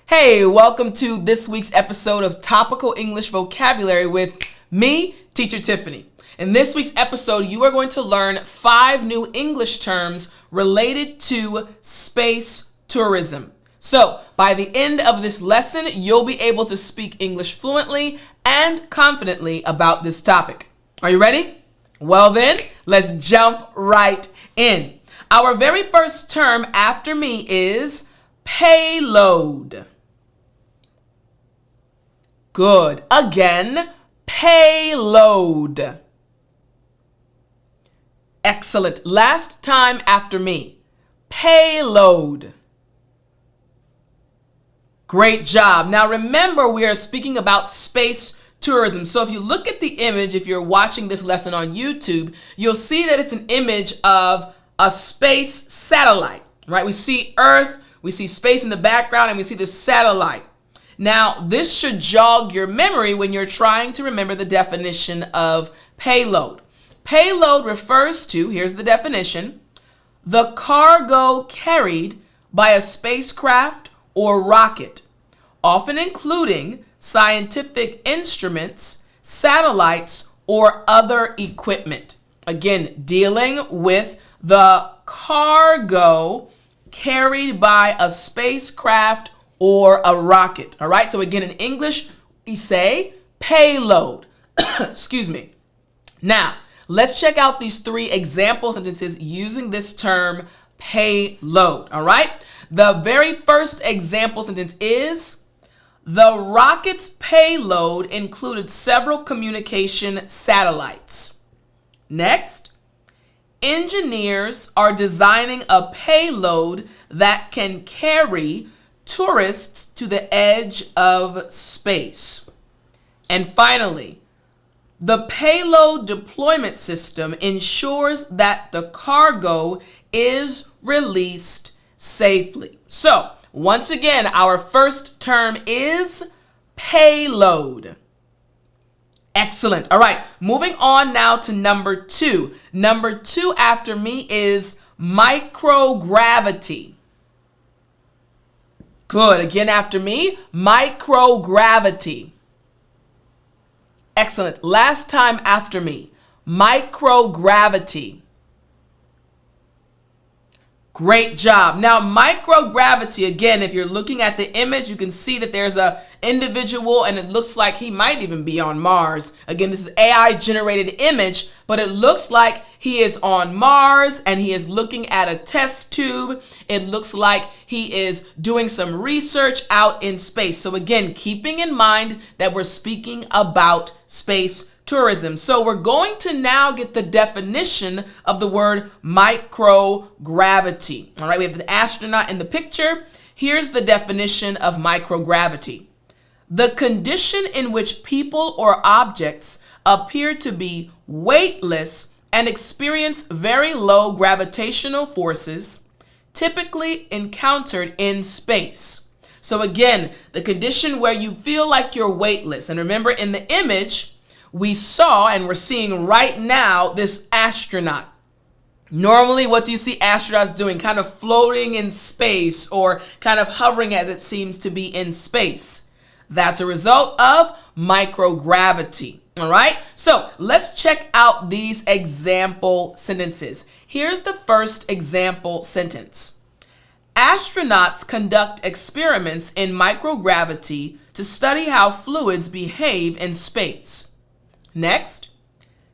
Hey, welcome to this week's episode of Topical English Vocabulary with me, Teacher Tiffany. In this week's episode, you are going to learn 5 new English terms related to space tourism. So, by the end of this lesson, you'll be able to speak English fluently and confidently about this topic. Are you ready? Well then, let's jump right in. Our very first term after me is payload. Good. Again, payload. Excellent. Last time after me. Payload. Great job. Now remember, we are speaking about space tourism. So if you look at the image, if you're watching this lesson on YouTube, you'll see that it's an image of a space satellite, right? We see Earth, we see space in the background, and we see the satellite. Now, this should jog your memory when you're trying to remember the definition of payload. Payload refers to, here's the definition, the cargo carried by a spacecraft or rocket, often including scientific instruments, satellites, or other equipment. Again, dealing with the cargo carried by a spacecraft or a rocket. All right, so again, in English, we say payload. Excuse me. Now, let's check out these 3 example sentences using this term payload. All right, the very first example sentence is, the rocket's payload included several communication satellites. Next, engineers are designing a payload that can carry tourists to the edge of space. And finally, the payload deployment system ensures that the cargo is released safely. So, once again, our first term is payload. Excellent. All right, moving on now to number 2. Number 2 after me is microgravity. Good. Again after me, microgravity. Excellent. Last time after me, microgravity. Great job. Now, microgravity, again, if you're looking at the image, you can see that there's a individual and it looks like he might even be on Mars. Again, this is AI generated image, but it looks like he is on Mars and he is looking at a test tube. It looks like he is doing some research out in space. So again, keeping in mind that we're speaking about space tourism. So we're going to now get the definition of the word microgravity. All right, we have the astronaut in the picture. Here's the definition of microgravity. The condition in which people or objects appear to be weightless and experience very low gravitational forces, typically encountered in space. So again, the condition where you feel like you're weightless. And remember, in the image, we saw and we're seeing right now this astronaut. Normally, what do you see astronauts doing? Kind of floating in space or kind of hovering as it seems to be in space. That's a result of microgravity. All right, so let's check out these example sentences. Here's the first example sentence. Astronauts conduct experiments in microgravity to study how fluids behave in space. Next,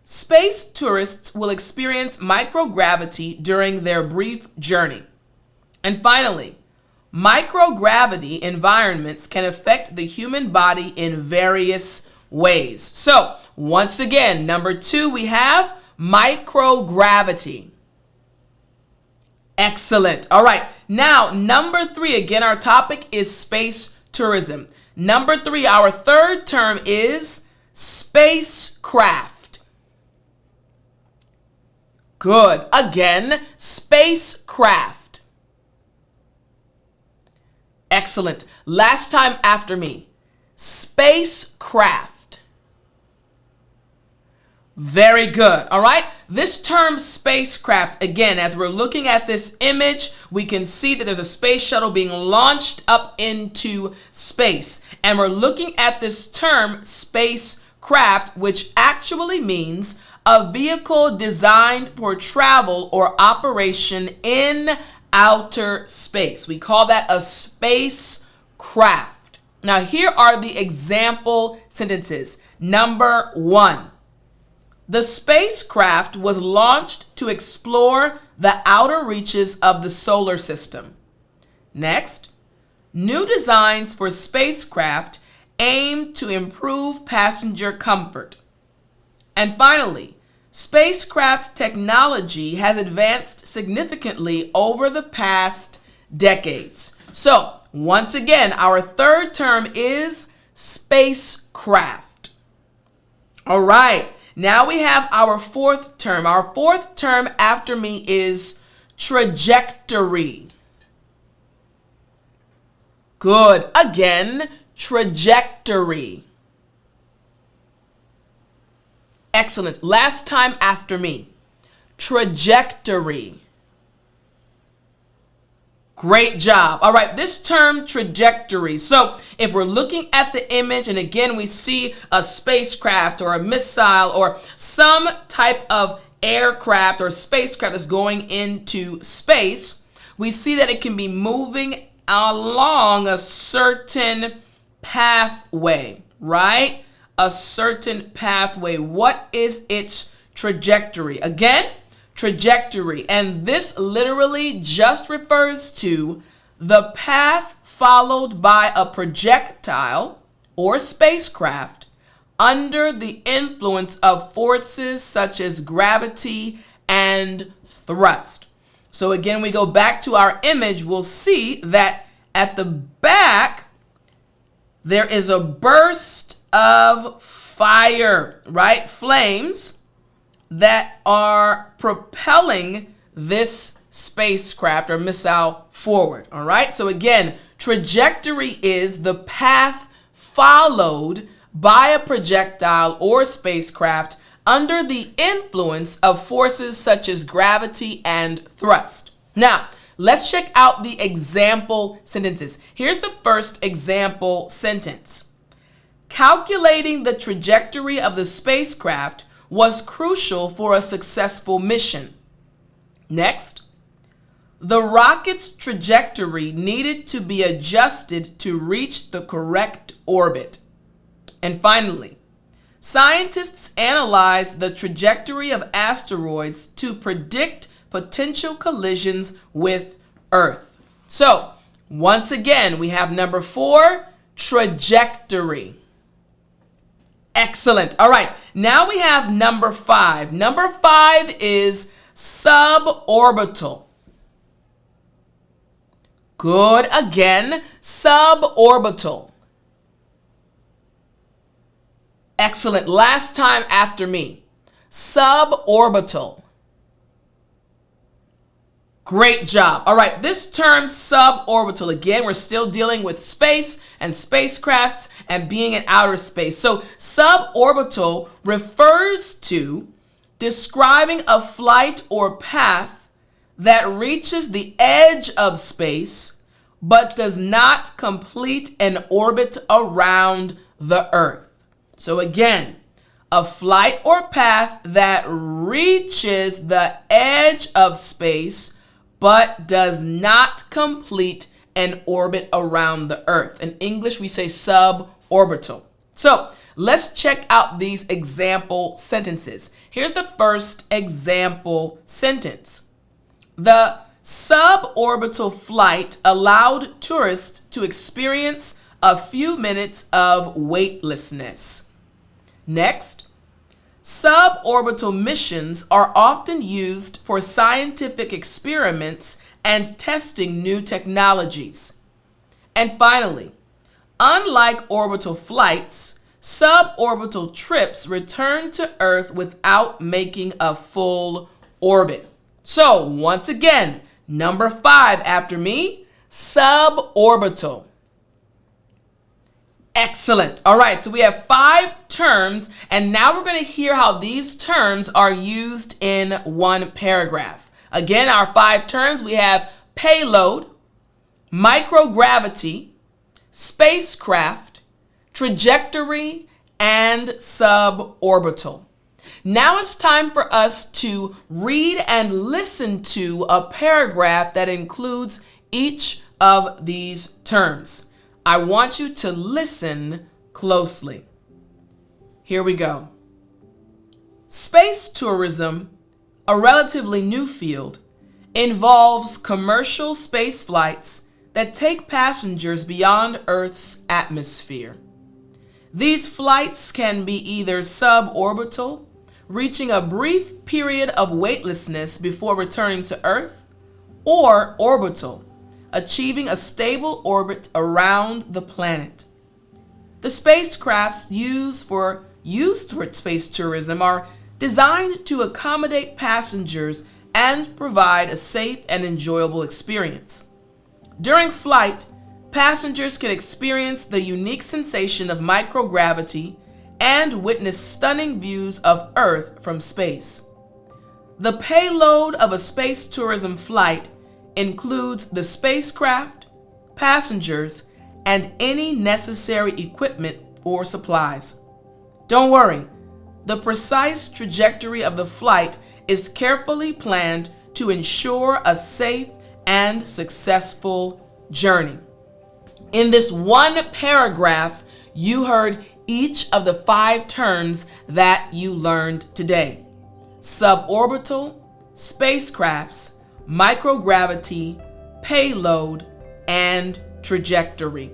space tourists will experience microgravity during their brief journey. And finally, microgravity environments can affect the human body in various ways. So, once again, number 2, we have microgravity. Excellent. All right, now number 3, again, our topic is space tourism. Number 3, our third term is spacecraft. Good. Again, spacecraft. Excellent. Last time after me. Spacecraft. Very good. All right. this term spacecraft, again, as we're looking at this image, we can see that there's a space shuttle being launched up into space. And we're looking at this term spacecraft, which actually means a vehicle designed for travel or operation in outer space. We call that a spacecraft. Now, here are the example sentences. Number 1. The spacecraft was launched to explore the outer reaches of the solar system. Next, new designs for spacecraft aim to improve passenger comfort. And finally, spacecraft technology has advanced significantly over the past decades. So, once again, our third term is spacecraft. All right. Now we have our fourth term. Our fourth term after me is trajectory. Good. Again, trajectory. Excellent. Last time after me. Trajectory. Great job. All right, this term trajectory. So if we're looking at the image and again we see a spacecraft or a missile or some type of aircraft or spacecraft that's going into space, we see that it can be moving along a certain pathway, right? A certain pathway. What is its trajectory? Again, trajectory. And this literally just refers to the path followed by a projectile or spacecraft under the influence of forces such as gravity and thrust. So again, we go back to our image, we'll see that at the back, there is a burst of fire, right? Flames that are propelling this spacecraft or missile forward, all right? So again, trajectory is the path followed by a projectile or spacecraft under the influence of forces such as gravity and thrust. Now, let's check out the example sentences. Here's the first example sentence. Calculating the trajectory of the spacecraft was crucial for a successful mission. Next, the rocket's trajectory needed to be adjusted to reach the correct orbit. And finally, scientists analyzed the trajectory of asteroids to predict potential collisions with Earth. So, once again, we have number 4, trajectory. Excellent. All right. Now we have number 5. Number 5 is suborbital. Good. Again, suborbital. Excellent. Last time after me. Suborbital. Great job. All right, this term suborbital, again, we're still dealing with space and spacecrafts and being in outer space. So suborbital refers to describing a flight or path that reaches the edge of space but does not complete an orbit around the Earth. So again, a flight or path that reaches the edge of space but does not complete an orbit around the Earth. In English, we say suborbital. So let's check out these example sentences. Here's the first example sentence. The suborbital flight allowed tourists to experience a few minutes of weightlessness. Next, suborbital missions are often used for scientific experiments and testing new technologies. And finally, unlike orbital flights, suborbital trips return to Earth without making a full orbit. So once again, number 5 after me, suborbital. Excellent. All right, so we have 5 terms, and now we're going to hear how these terms are used in one paragraph. Again, our 5 terms, we have payload, microgravity, spacecraft, trajectory, and suborbital. Now it's time for us to read and listen to a paragraph that includes each of these terms. I want you to listen closely. Here we go. Space tourism, a relatively new field, involves commercial space flights that take passengers beyond Earth's atmosphere. These flights can be either suborbital, reaching a brief period of weightlessness before returning to Earth, or orbital, achieving a stable orbit around the planet. The spacecrafts used for space tourism are designed to accommodate passengers and provide a safe and enjoyable experience. During flight, passengers can experience the unique sensation of microgravity and witness stunning views of Earth from space. The payload of a space tourism flight includes the spacecraft, passengers, and any necessary equipment or supplies. Don't worry, the precise trajectory of the flight is carefully planned to ensure a safe and successful journey. In this one paragraph, you heard each of the 5 terms that you learned today: suborbital, spacecrafts, microgravity, payload, and trajectory.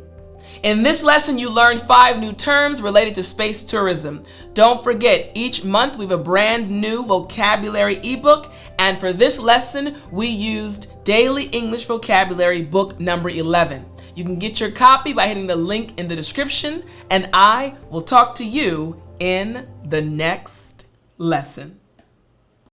In this lesson, you learned 5 new terms related to space tourism. Don't forget, each month we have a brand new vocabulary ebook, and for this lesson, we used Daily English Vocabulary book number 11. You can get your copy by hitting the link in the description, and I will talk to you in the next lesson.